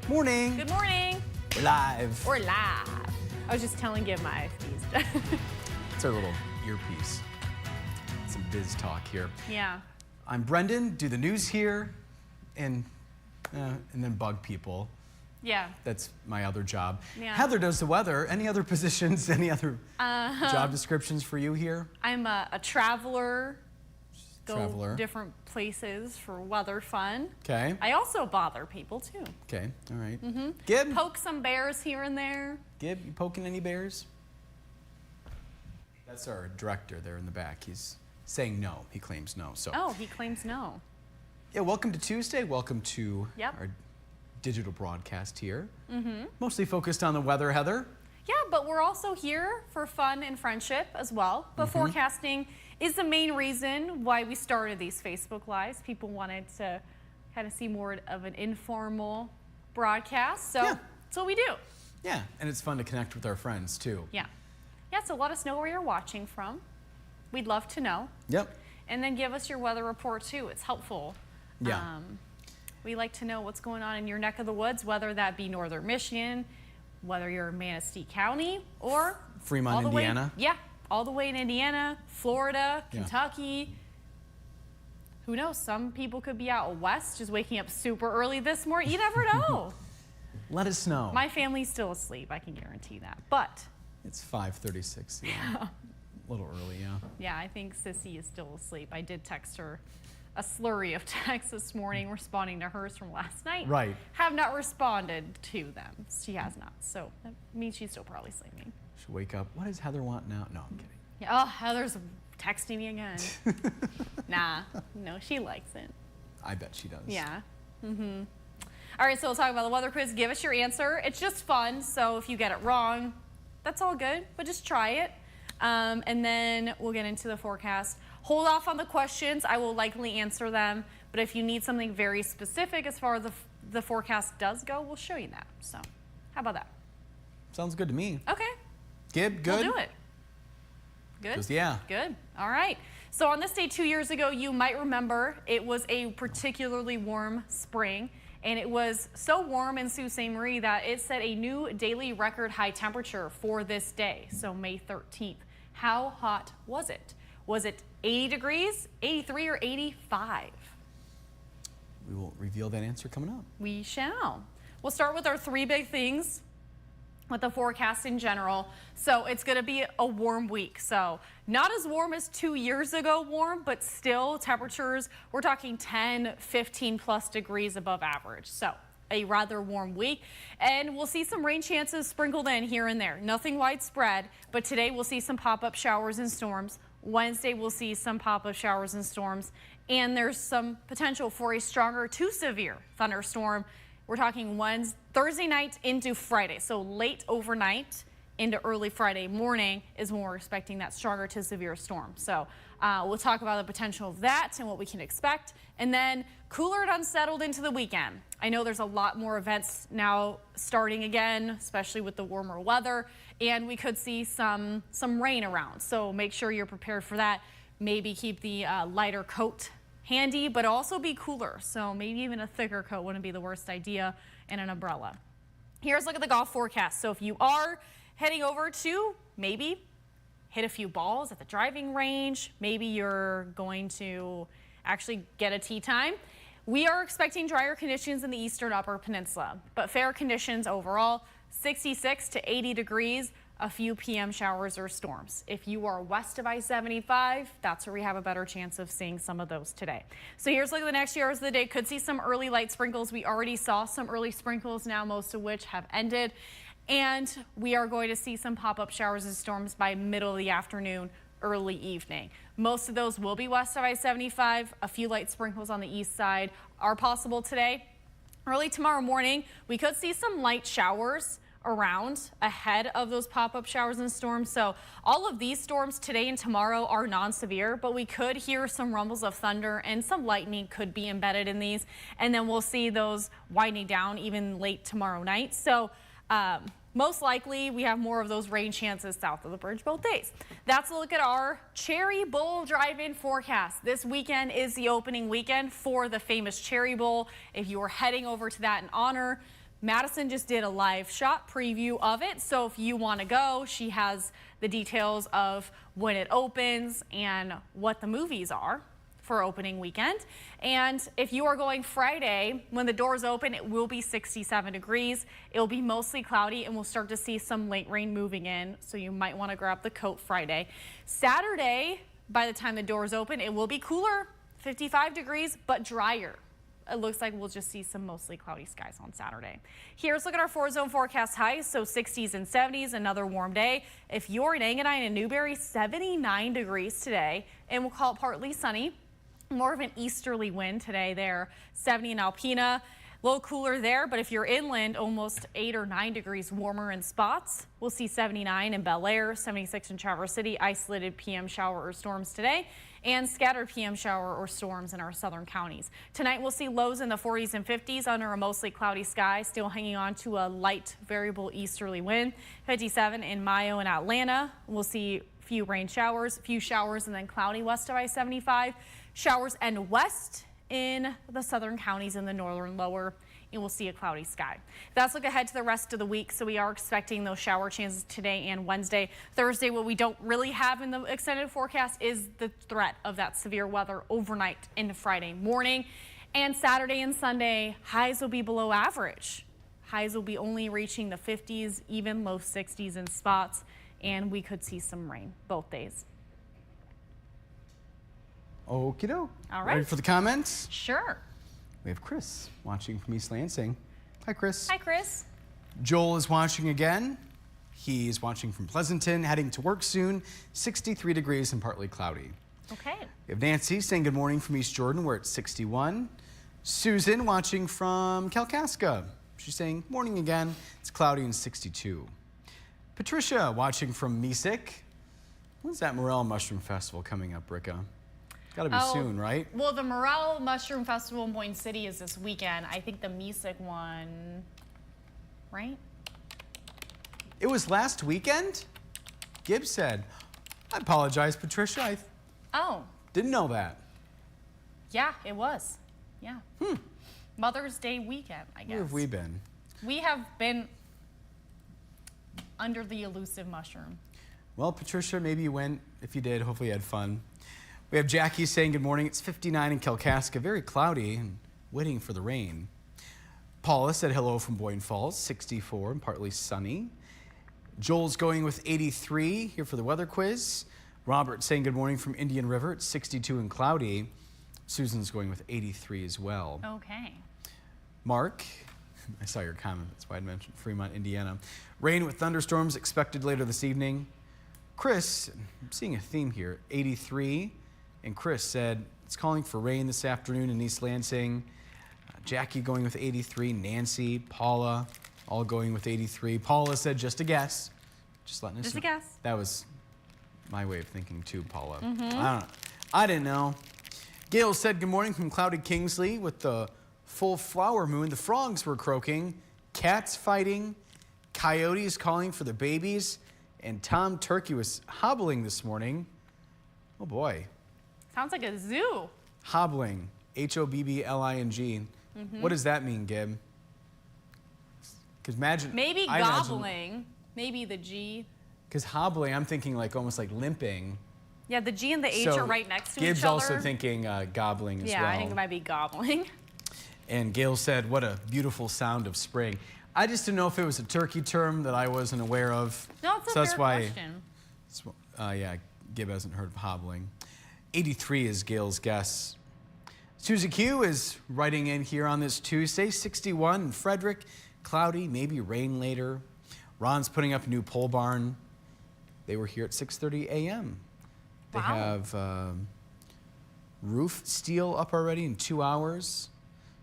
Morning. Good morning. We're live. We're live. I was just telling Gib my IFBs. It's our little earpiece. Some biz talk here. Yeah. I'm Brendan, do the news here, and then bug people. Yeah. That's my other job. Yeah. Heather does the weather. Any other positions, any other job descriptions for you here? I'm a traveler. Traveler. Go different places for weather fun. Okay. I also bother people too. Okay, all right. Gib? Poke some bears here and there. Gib, you poking any bears? That's our director there in the back. He's saying no. He claims no. So. Oh, he claims no. Yeah, welcome to Tuesday. Welcome to Yep. our digital broadcast here. Mostly focused on the weather, Heather. Yeah, but we're also here for fun and friendship as well. But forecasting is the main reason why we started these Facebook Lives. People wanted to kind of see more of an informal broadcast. So Yeah. that's what we do. Yeah, and it's fun to connect with our friends too. Yeah. Yeah, so let us know where you're watching from. We'd love to know. Yep. And then give us your weather report too. It's helpful. Yeah. We like to know what's going on in your neck of the woods, whether that be northern Michigan, whether you're in Manistee County, or Fremont, all the way- Indiana. yeah, all the way in Indiana, Florida, Yeah. Kentucky. Who knows? Some people could be out west just waking up super early this morning. You never know. Let us know. My family's still asleep, I can guarantee that. But It's 5:36. Yeah. A little early, yeah. yeah, I think Sissy is still asleep. I did text her a slurry of texts this morning responding to hers from last night. Right. Have not responded to them. She has not. So that means she's still probably sleeping. Should wake up. What does Heather want now? No, I'm kidding. Yeah, oh, Heather's texting me again. Nah, no, she likes it. I bet she does. Yeah. All right, so we'll talk about the weather quiz. Give us your answer. It's just fun, so if you get it wrong, that's all good, but just try it. And then we'll get into the forecast. Hold off on the questions. I will likely answer them, but if you need something very specific as far as the forecast does go, we'll show you that. So how about that? Sounds good to me. Okay, Gib, good? we'll do it. Good? Just, yeah. Good. All right. So on this day 2 years ago, you might remember it was a particularly warm spring. And it was so warm in Sault Ste. Marie that it set a new daily record high temperature for this day, so May 13th. How hot was it? Was it 80 degrees, 83, or 85? We will reveal that answer coming up. We shall. We'll start with our three big things with the forecast in general. So it's going to be a warm week. So not as warm as 2 years ago warm, but still temperatures, we're talking 10, 15 plus degrees above average. So a rather warm week, and we'll see some rain chances sprinkled in here and there. Nothing widespread, but today we'll see some pop-up showers and storms. Wednesday we'll see some pop-up showers and storms, and there's some potential for a stronger to severe thunderstorm. We're talking Thursday night into Friday, so late overnight into early Friday morning is when we're expecting that stronger to severe storm. So we'll talk about the potential of that and what we can expect. And then cooler and unsettled into the weekend. I know there's a lot more events now starting again, especially with the warmer weather, and we could see some rain around. So make sure you're prepared for that. Maybe keep the lighter coat handy, but also be cooler. So maybe even a thicker coat wouldn't be the worst idea, and an umbrella. Here's a look at the golf forecast. So if you are heading over to maybe hit a few balls at the driving range, maybe you're going to actually get a tee time. We are expecting drier conditions in the eastern upper peninsula, but fair conditions overall, 66 to 80 degrees. A few PM showers or storms. If you are west of I-75, that's where we have a better chance of seeing some of those today. So here's a look at the next few hours of the day. Could see some early light sprinkles. We already saw some early sprinkles now, most of which have ended. And we are going to see some pop-up showers and storms by middle of the afternoon, early evening. Most of those will be west of I-75. A few light sprinkles on the east side are possible today. Early tomorrow morning, we could see some light showers around ahead of those pop-up showers and storms. So all of these storms today and tomorrow are non-severe, but we could hear some rumbles of thunder and some lightning could be embedded in these. And then we'll see those winding down even late tomorrow night. So most likely we have more of those rain chances south of the bridge both days. That's a look at our Cherry Bowl drive-in forecast. This weekend is the opening weekend for the famous Cherry Bowl. If you are heading over to that in honor, Madison just did a live shot preview of it. So if you want to go, she has the details of when it opens and what the movies are for opening weekend. And if you are going Friday, when the doors open, it will be 67 degrees. It will be mostly cloudy, and we'll start to see some late rain moving in. So you might want to grab the coat Friday. Saturday, by the time the doors open, it will be cooler, 55 degrees, but drier. It looks like we'll just see some mostly cloudy skies on Saturday. Here's a look at our 4-zone forecast highs. So 60s and 70s, another warm day. If you're in Engadine and Newberry, 79 degrees today, and we'll call it partly sunny. More of an easterly wind today there. 70 in Alpena. A little cooler there, but if you're inland, almost 8 or 9 degrees warmer in spots. We'll see 79 in Bel Air, 76 in Traverse City. Isolated PM shower or storms today, and scattered PM shower or storms in our southern counties. Tonight we'll see lows in the 40s and 50s under a mostly cloudy sky, still hanging on to a light variable easterly wind. 57 in Mayo and Atlanta. We'll see few rain showers, few showers, and then cloudy west of I-75. Showers and west in the southern counties in the northern lower, and we'll see a cloudy sky. That's look ahead to the rest of the week, so we are expecting those shower chances today and Wednesday. Thursday, what we don't really have in the extended forecast is the threat of that severe weather overnight into Friday morning. And Saturday and Sunday, highs will be below average. Highs will be only reaching the 50s, even low 60s in spots, and we could see some rain both days. Okie doke. All right. Ready for the comments? Sure. We have Chris watching from East Lansing. Hi, Chris. Hi, Chris. Joel is watching again. He's watching from Pleasanton, heading to work soon. 63 degrees and partly cloudy. Okay. We have Nancy saying good morning from East Jordan. We're at 61. Susan watching from Kalkaska. She's saying morning again. It's cloudy and 62. Patricia watching from Mesick. When's that Morel Mushroom Festival coming up, Bricca? Got to be soon, right? Well, the Morel Mushroom Festival in Boyne City is this weekend. I think the Mesick one, right? It was last weekend? Gibbs said. I apologize, Patricia. I Oh, didn't know that. yeah, it was. Yeah. Mother's Day weekend, I guess. Where have we been? We have been under the elusive mushroom. Well, Patricia, maybe you went. If you did, hopefully you had fun. We have Jackie saying good morning. It's 59 in Kalkaska, very cloudy and waiting for the rain. Paula said hello from Boyne Falls, 64 and partly sunny. Joel's going with 83 here for the weather quiz. Robert saying good morning from Indian River. It's 62 and cloudy. Susan's going with 83 as well. Okay. Mark, I saw your comment. That's why I mentioned Fremont, Indiana. Rain with thunderstorms expected later this evening. Chris, I'm seeing a theme here, 83. And Chris said it's calling for rain this afternoon in East Lansing. Jackie going with 83. Nancy, Paula, all going with 83. Paula said just a guess. Just letting us Just know. a guess. That was my way of thinking too, Paula. I don't know. I didn't know. Gail said good morning from cloudy Kingsley with the full flower moon. The frogs were croaking, cats fighting, coyotes calling for the babies, and Tom Turkey was hobbling this morning. Oh boy. Sounds like a zoo. Hobbling. Hobbling. What does that mean, Gib? Because imagine. Maybe I imagine- gobbling. Maybe the G. Because hobbling, I'm thinking like almost like limping. Yeah, the G and the H So are right next to Gibbs each other. also thinking gobbling as yeah, well. I think it might be gobbling. And Gail said, what a beautiful sound of spring. I just didn't know if it was a turkey term that I wasn't aware of. No, it's a So that's fair why, question. yeah, Gib hasn't heard of hobbling. 83 is Gail's guess. Susie Q is writing in here on this Tuesday, 61 in Frederick, cloudy, maybe rain later. Ron's putting up a new pole barn. They were here at 6:30 a.m. They Wow. have roof steel up already in 2 hours.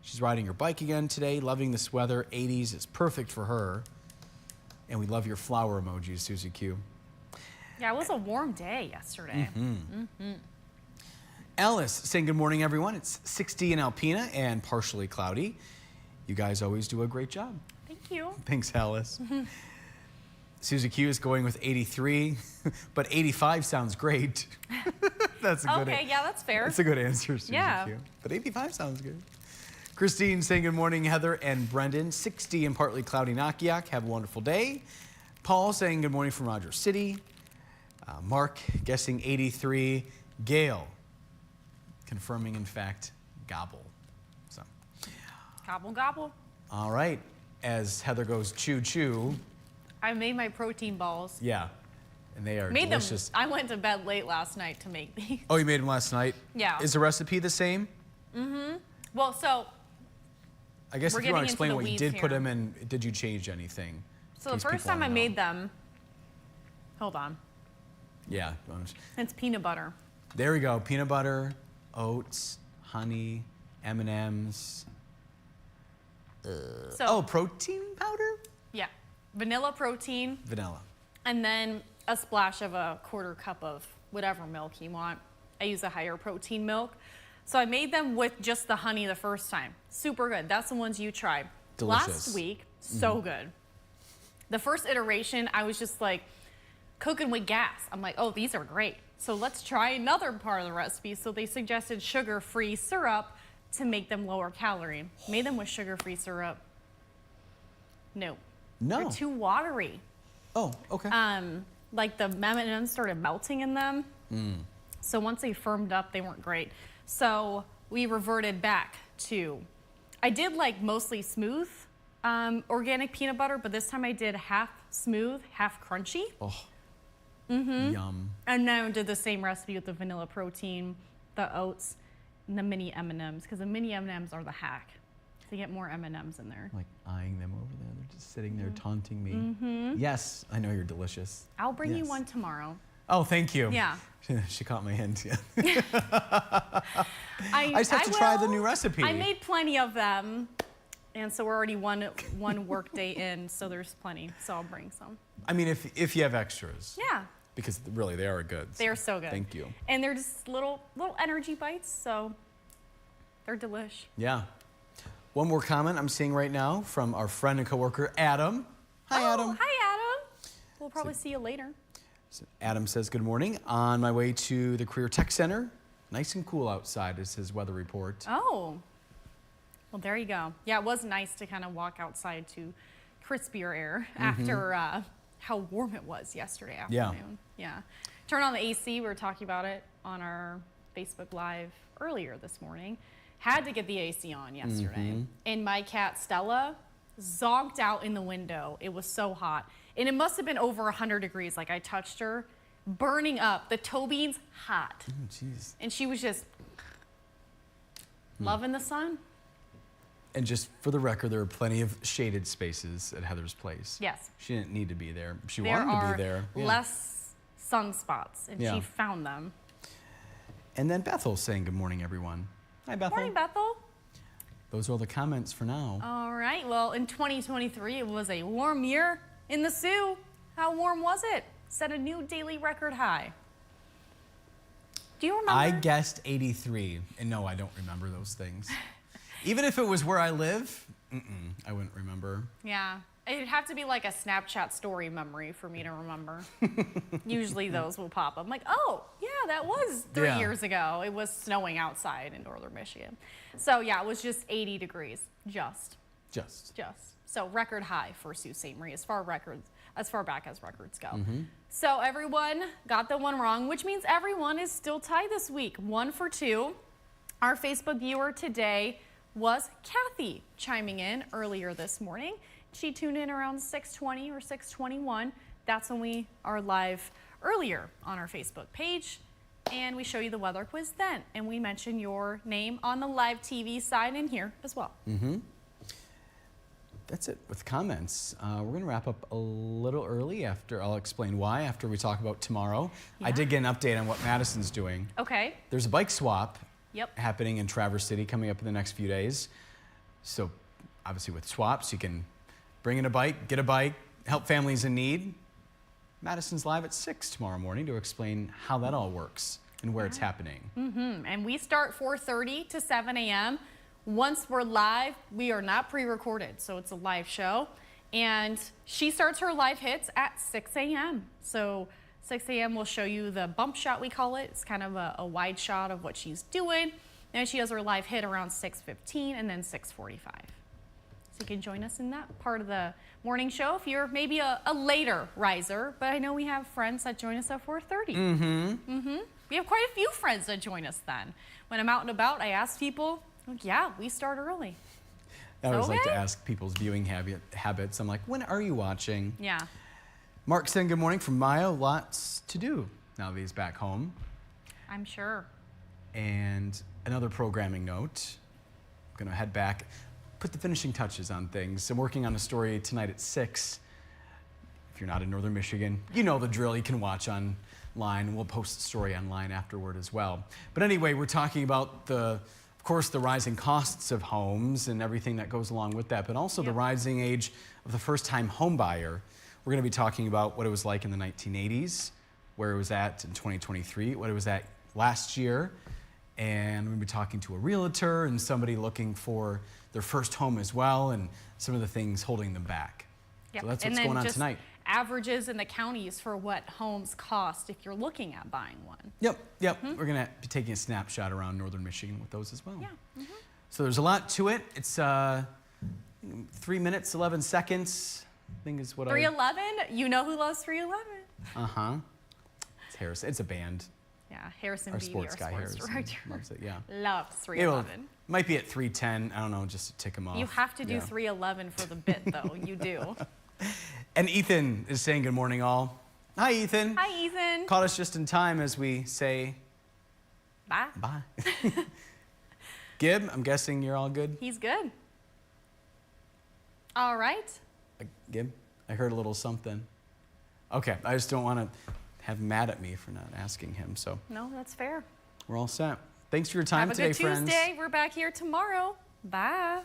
She's riding her bike again today, loving this weather. 80s is perfect for her. And we love your flower emojis, Susie Q. Yeah, it was a warm day yesterday. Alice saying good morning, everyone. It's 60 in Alpena and partially cloudy. You guys always do a great job. Thank you. Thanks, Alice. Susie Q is going with 83, but 85 sounds great. That's a good Okay, yeah, that's fair. That's a good answer, Susie Yeah. Q. But 85 sounds good. Christine saying good morning, Heather and Brendan. 60 and partly cloudy Nakiak. Have a wonderful day. Paul saying good morning from Rogers City. Mark guessing 83. Gail confirming, in fact, gobble. So, Gobble, gobble. all right. As Heather goes choo choo. I made my protein balls. Yeah, and they are Made delicious. them. I went to bed late last night to make these. Oh, you made them last night? Yeah. Is the recipe the same? Well, so I guess We're if you want to getting into explain the what you weeds did put here. them in, did you change anything? So In the case first people time I wanna know. made them, hold on, Yeah. it's peanut butter. There we go. Peanut butter, oats, honey, M&Ms. So Oh, protein powder? yeah, vanilla protein, Vanilla. and then a splash of a quarter cup of whatever milk you want. I use a higher protein milk. So I made them with just the honey the first time. Super good. That's the ones you tried. Delicious. Last week, so good. The first iteration, I was just like cooking with gas. I'm like, oh, these are great. So let's try another part of the recipe. So they suggested sugar-free syrup to make them lower calorie. Made them with sugar-free syrup. No. No. They're too watery. Oh, okay. Like the M&Ms started melting in them. So once they firmed up, they weren't great. So we reverted back to, I did like mostly smooth organic peanut butter, but this time I did half smooth, half crunchy. Oh. Yum. And now I did the same recipe with the vanilla protein, the oats, and the mini M&Ms, because the mini M&Ms are the hack. To get more M&Ms in there. Like eyeing them over there. They're just sitting there taunting me. Yes, I know you're delicious. I'll bring you Yes. one tomorrow. Oh, thank you. Yeah. She caught my hint. Yeah. I just have to try the will. new recipe. I made plenty of them, and so we're already one work day in, so there's plenty. So I'll bring some. I mean, if you have extras. Yeah, Because really, they are good. they are so good. Thank you. And they're just little energy bites, so they're delish. Yeah. One more comment I'm seeing right now from our friend and coworker, Adam. Hi, Adam. Oh, hi, Adam. We'll probably see you later. So Adam says, good morning. On my way to the Career Tech Center. Nice and cool outside is his weather report. Oh, well, there you go. Yeah, it was nice to kind of walk outside to crispier air after how warm it was yesterday afternoon. Yeah. Turn on the AC. We were talking about it on our Facebook Live earlier this morning. Had to get the AC on yesterday. And my cat, Stella, zonked out in the window. It was so hot. And it must have been over 100 degrees. Like, I touched her, burning up. The toe beans, hot. Oh, jeez. And she was just loving the sun. And just for the record, there are plenty of shaded spaces at Heather's place. Yes. She didn't need to be there. She There wanted to are be there. Yeah. less sunspots, and Yeah. she found them. And then Bethel's saying good morning, everyone. Hi, Bethel. Morning, Bethel. Those are all the comments for now. All right. Well, in 2023, it was a warm year in the Sioux. How warm was it? Set a new daily record high. Do you remember? I guessed 83, and no, I don't remember those things. Even if it was where I live, I wouldn't remember. Yeah. It'd have to be like a Snapchat story memory for me to remember. Usually those will pop up. I'm like, oh, yeah, that was 3 Yeah. years ago. It was snowing outside in northern Michigan. So, yeah, it was just 80 degrees. Just. So, record high for Sault Ste. Marie as far back as records go. So, everyone got the one wrong, which means everyone is still tied this week. 1 for 2. Our Facebook viewer today was Kathy, chiming in earlier this morning. She tuned in around 6:20 or 6:21. That's when we are live earlier on our Facebook page. And we show you the weather quiz then. And we mention your name on the live TV side and here as well. That's it with comments. We're going to wrap up a little early after, I'll explain why after we talk about tomorrow. I did get an update on what Madison's doing. Okay. There's a bike swap Yep. happening in Traverse City coming up in the next few days. So obviously with swaps, you can bring in a bike, get a bike, help families in need. Madison's live at 6 tomorrow morning to explain how that all works and where it's happening. And we start 4:30 to 7 a.m. Once we're live, we are not pre-recorded, so it's a live show. And she starts her live hits at 6 a.m. So 6 a.m. will show you the bump shot, we call it. It's kind of a wide shot of what she's doing. Then she has her live hit around 6:15 and then 6:45. So you can join us in that part of the morning show if you're maybe a later riser, but I know we have friends that join us at 4:30. We have quite a few friends that join us then. When I'm out and about, I ask people, yeah, we start early. I always like to ask people's viewing habits. I'm like, when are you watching? Yeah. Mark saying good morning from Maya. Lots to do now that he's back home. I'm sure. And another programming note. I'm going to head back, put the finishing touches on things. I'm working on a story tonight at 6. If you're not in Northern Michigan, you know the drill. You can watch online. We'll post the story online afterward as well. But anyway, we're talking about of course, the rising costs of homes and everything that goes along with that, but also the rising age of the first-time home buyer. We're going to be talking about what it was like in the 1980s, where it was at in 2023, what it was at last year, and we're going to be talking to a realtor and somebody looking for their first home as well, and some of the things holding them back. Yep. So that's what's going on tonight. Averages in the counties for what homes cost if you're looking at buying one. Yep. We're going to be taking a snapshot around Northern Michigan with those as well. Yeah. So there's a lot to it. It's 3 minutes, 11 seconds, I think is what 311? You know who loves 311? Uh-huh. It's Harrison. It's a band. Yeah, Harrison Our Beatty, sports guy, Harrison, director. loves it, yeah. Loves 311. Might be at 310. I don't know, just to tick him off. You have to do 311 for the bit, though. You do. And Ethan is saying good morning, all. Hi, Ethan. Hi, Ethan. Caught us just in time as we say bye. Bye. Gib, I'm guessing you're all good? He's good. All right. Gib, I heard a little something. Okay, I just don't want to have him mad at me for not asking him, so. No, that's fair. We're all set. Thanks for your time today, friends. Have a good Tuesday. We're back here tomorrow. Bye.